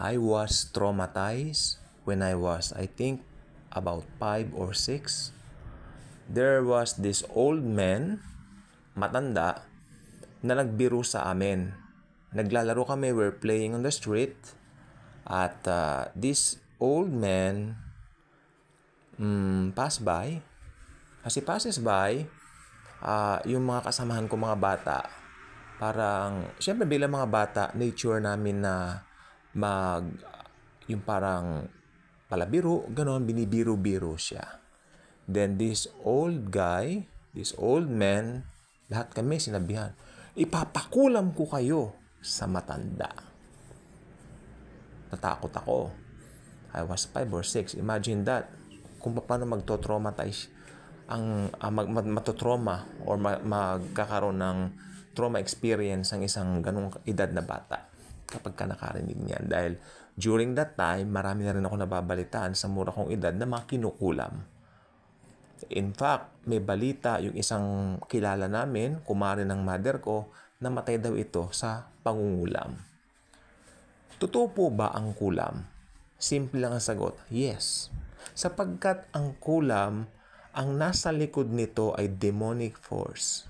I was traumatized when I was, I think, about 5 or 6. There was this old man, matanda, na nagbiro sa amin. Naglalaro kami, we're playing on the street. At this old man passed by. As he passes by, yung mga kasamahan ko mga bata, parang, syempre bilang mga bata, nature namin na yung parang palabiro, ganon, binibiro-biro siya. Then this old guy, this old man, lahat kami sinabihan, ipapakulam ko kayo sa matanda. Natakot ako. I was 5 or 6. Imagine that. Kung paano magto-traumatize matotrauma or magkakaroon ng trauma experience ang isang ganung edad na bata kapag ka nakarinig niyan. Dahil during that time, marami na rin ako nababalitaan sa mura kong edad na mga kinukulam. In fact, may balita yung isang kilala namin, kumare ng mother ko, namatay daw ito sa pangungulam. Totoo po ba ang kulam? Simple lang ang sagot, yes. Sapagkat ang kulam, ang nasa likod nito ay demonic force.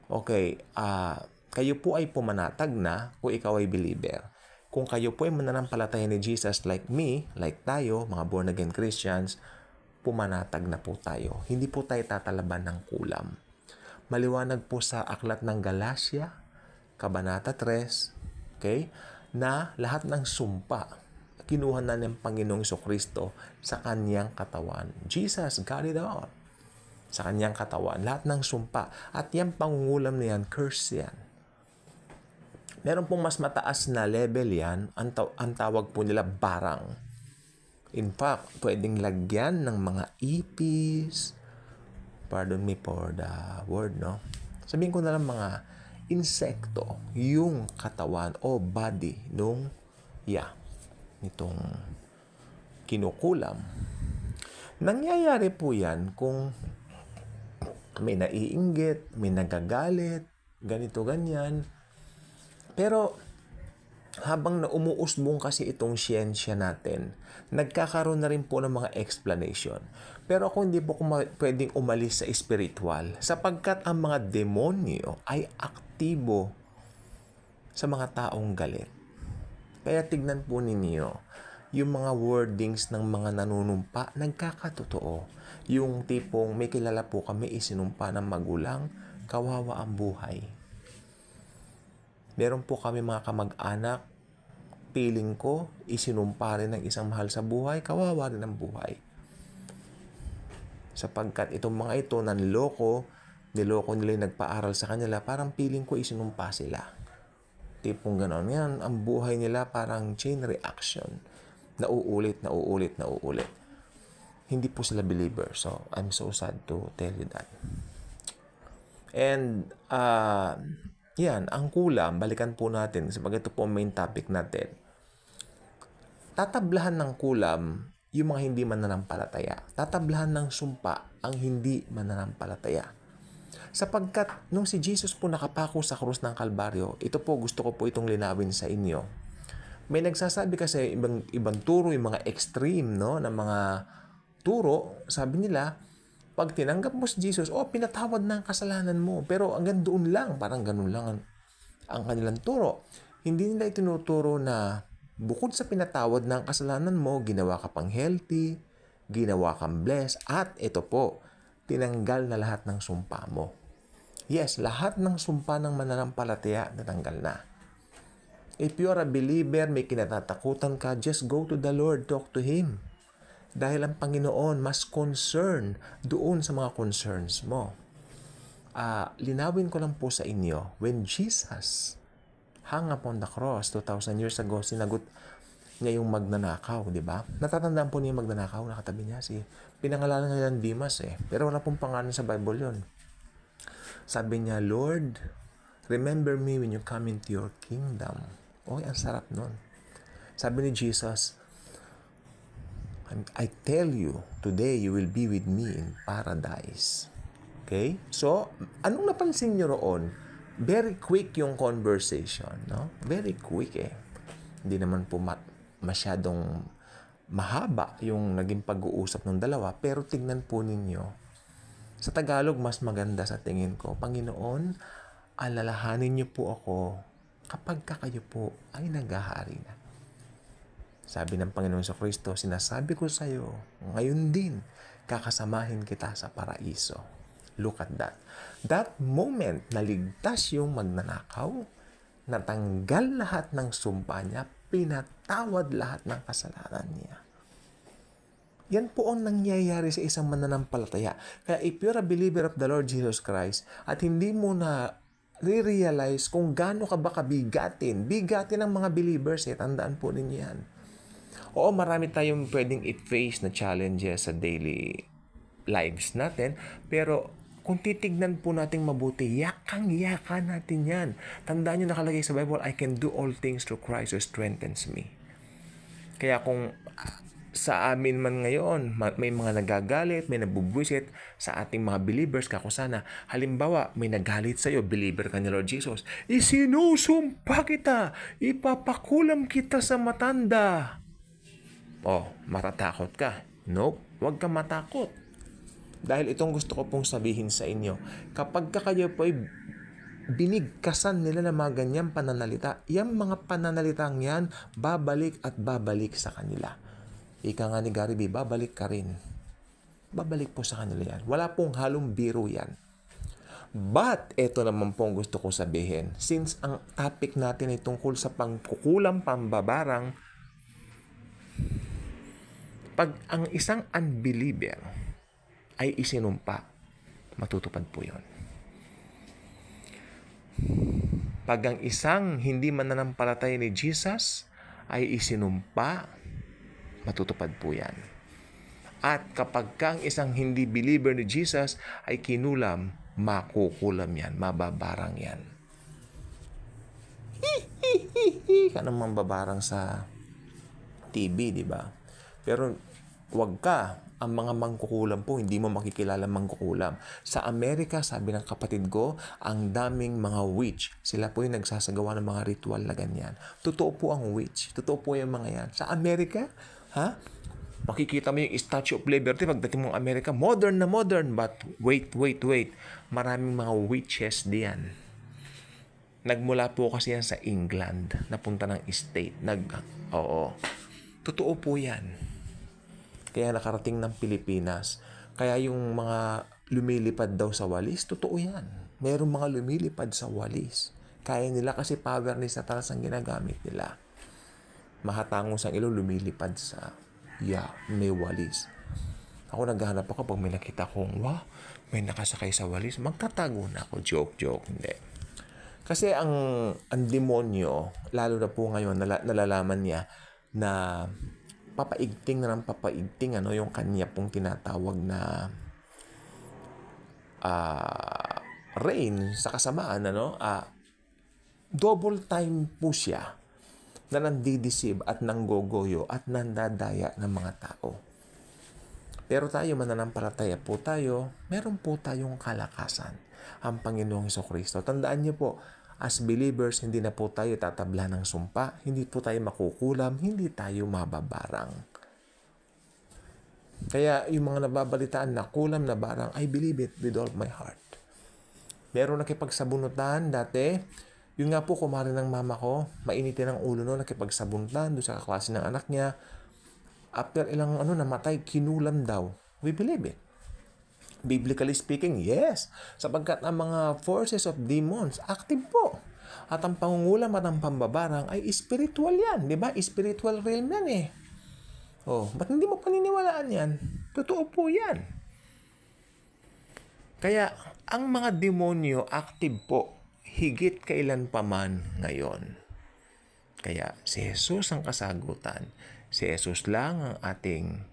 Okay, kayo po ay pumanatag na kung ikaw ay believer. Kung kayo po ay mananampalataya ni Jesus like me, like tayo, mga born again Christians, pumanatag na po tayo. Hindi po tayo tatalaban ng kulam. Maliwanag po sa aklat ng Galatia, Kabanata 3, okay, na lahat ng sumpa kinuha na ng Panginoong Jesucristo sa kanyang katawan. Jesus got it all. Sa kanyang katawan. Lahat ng sumpa. At yung pangungulam na yan, curse yan. Meron pong mas mataas na level yan. Ang tawag po nila barang. In fact, pwedeng lagyan ng mga ipis. Pardon me for the word, no? Sabihin ko na lang mga insekto, yung katawan o body nitong kinukulam. Nangyayari po yan kung may naiinggit, may nagagalit, ganito, ganyan. Pero habang umuusbong kasi itong siyensya natin, nagkakaroon na rin po ng mga explanation. Pero ako hindi po pwedeng umalis sa spiritual sapagkat ang mga demonyo ay aktibo sa mga taong galit. Kaya tignan po ninyo, yung mga wordings ng mga nanunumpa, nagkakatotoo. Yung tipong may kilala po kami isinumpa ng magulang, kawawa ang buhay. Meron po kami mga kamag-anak, piling ko, isinumpa rin ng isang mahal sa buhay, kawawa rin ang buhay. Sapagkat itong mga ito niloko nila yung nagpaaral sa kanila, parang piling ko isinumpa sila. Tipong gano'n. Yan, ang buhay nila parang chain reaction. Nauulit. Hindi po sila believer. So, I'm so sad to tell you that. And, yan, ang kulam, balikan po natin, sabagat ito po ang main topic natin. Tatablahan ng kulam yung mga hindi mananampalataya. Tatablahan ng sumpa ang hindi mananampalataya. Sapagkat nung si Jesus po nakapako sa krus ng Kalbaryo, ito po gusto ko po itong linawin sa inyo. May nagsasabi kasi ibang turo, yung mga extreme, no, na mga turo, sabi nila, pag tinanggap mo si Jesus, pinatawad na ang kasalanan mo. Pero hanggang doon lang, parang ganun lang ang kanilang turo. Hindi nila itinuturo na bukod sa pinatawad na ang kasalanan mo, ginawa ka pang healthy, ginawa kang blessed, at ito po, tinanggal na lahat ng sumpa mo. Yes, lahat ng sumpa ng mananampalataya natanggal na. If you are a believer, may kinatatakutan ka, just go to the Lord, talk to Him. Dahil ang Panginoon mas concern doon sa mga concerns mo. Linawin ko lang po sa inyo, when Jesus hung upon the cross 2,000 years ago, sinagot niya yung magnanakaw, di ba? Natatandaan po niya yung magnanakaw, nakatabi niya pinangalanan niya ng Dimas pero wala pong pangalan sa Bible yon. Sabi niya, Lord, remember me when you come into your kingdom. Ang sarap nun. Sabi ni Jesus, I tell you, today you will be with me in paradise. Okay? So, anong napansin niyo roon? Very quick yung conversation, no? Very quick Hindi naman po masyadong mahaba yung naging pag-uusap ng dalawa, pero tingnan po ninyo. Sa Tagalog, mas maganda sa tingin ko, Panginoon, alalahanin niyo po ako kapag kayo po ay naghahari na. Sabi ng Panginoon sa Kristo, sinasabi ko sa iyo, ngayon din, kakasamahin kita sa paraiso. Look at that. That moment, naligtas yung magnanakaw, natanggal lahat ng sumpa niya, pinatawad lahat ng kasalanan niya. Yan po ang nangyayari sa isang mananampalataya. Kaya if you're a believer of the Lord Jesus Christ at hindi mo na re-realize kung gaano ka ba kabigatin ang mga believers, tandaan po ninyo yan. Oo, marami tayong pwedeng i-face na challenges sa daily lives natin, pero kung titignan po natin mabuti, yakang-yaka natin yan. Tandaan nyo nakalagay sa Bible, I can do all things through Christ who strengthens me. Kaya kung sa amin man ngayon, may mga nagagalit, may nabubwisit sa ating mga believers, kako sana, halimbawa, may nagalit sa iyo, believer ka ni Lord Jesus, isinusumpa kita, ipapakulam kita sa matanda. Matatakot ka. Nope, huwag ka matakot. Dahil itong gusto ko pong sabihin sa inyo, kapag kayo po ay binigkasan nila ng mga ganyang pananalita, yung mga pananalitang yan, babalik at babalik sa kanila. Ika nga ni Gary B, babalik ka rin. Babalik po sa kanila yan. Wala pong halong biro yan. But, ito naman pong gusto ko sabihin, since ang topic natin ay tungkol sa pangkukulang pambabarang, pag ang isang unbeliever ay isinumpa, matutupad po yun. Pag ang isang hindi mananampalataya ni Jesus ay isinumpa, matutupad po yan. At kapag ang isang hindi believer ni Jesus ay kinulam, makukulam yan, mababarang yan. Ka naman babarang sa TV, di ba? Pero wag ka, ang mga mangkukulam po, hindi mo makikilala mangkukulam. Sa Amerika, sabi ng kapatid ko, ang daming mga witch. Sila po yung nagsasagawa ng mga ritual na ganyan. Totoo po ang witch. Totoo po yung mga yan. Sa Amerika, makikita mo yung Statue of Liberty pagdating mo Amerika, modern na modern, but wait. Maraming mga witches diyan. Nagmula po kasi yan sa England, napunta ng state. Totoo po yan. Kaya nakarating ng Pilipinas. Kaya yung mga lumilipad daw sa walis, totoo yan. Merong mga lumilipad sa walis. Kaya nila kasi power ni Satanas ang ginagamit nila. Mahatango sa ilo, lumilipad sa may walis. Ako naghahanap ako pag may nakita kong, may nakasakay sa walis, magtatago na ako. Joke. Hindi. Kasi ang demonyo, lalo na po ngayon, nalalaman niya na papaigting yung kanya pong tinatawag na reign sa kasamaan, double time po siya na nandideceive at nanggogoyo at nandadaya ng mga tao. Pero tayo, mananampalataya po tayo, meron po tayong kalakasan, ang Panginoong Jesucristo. Tandaan niyo po, as believers, hindi na po tayo tatabla ng sumpa, hindi po tayo makukulam, hindi tayo mababarang. Kaya yung mga nababalitaan na kulam na barang, I believe it with all my heart. Meron nakipagsabunutan dati, yun nga po, kumari ng mama ko, mainitin ang ulo no, nakipagsabunutan doon sa kaklase ng anak niya. After ilang namatay, kinulam daw. We believe it. Biblically speaking, yes. Sapagkat ang mga forces of demons, active po. At ang pangungulam at ang pambabarang ay spiritual yan. Di ba? Spiritual realm yan ba't hindi mo paniniwalaan yan? Totoo po yan. Kaya, ang mga demonyo active po, higit kailan pa man ngayon. Kaya, si Jesus ang kasagutan. Si Jesus lang ang ating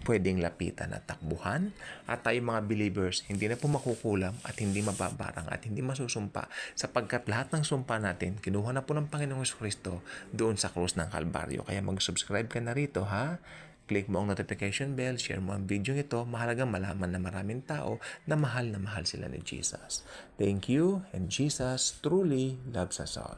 pwedeng lapitan at takbuhan, at tayo mga believers, hindi na po makukulam at hindi mababarang at hindi masusumpa sapagkat lahat ng sumpa natin, kinuha na po ng Panginoong Jesucristo doon sa krus ng Kalbaryo. Kaya mag-subscribe ka na rito, Click mo ang notification bell, share mo ang video ito, mahalagang malaman na maraming tao na mahal sila ni Jesus. Thank you, and Jesus truly loves us all.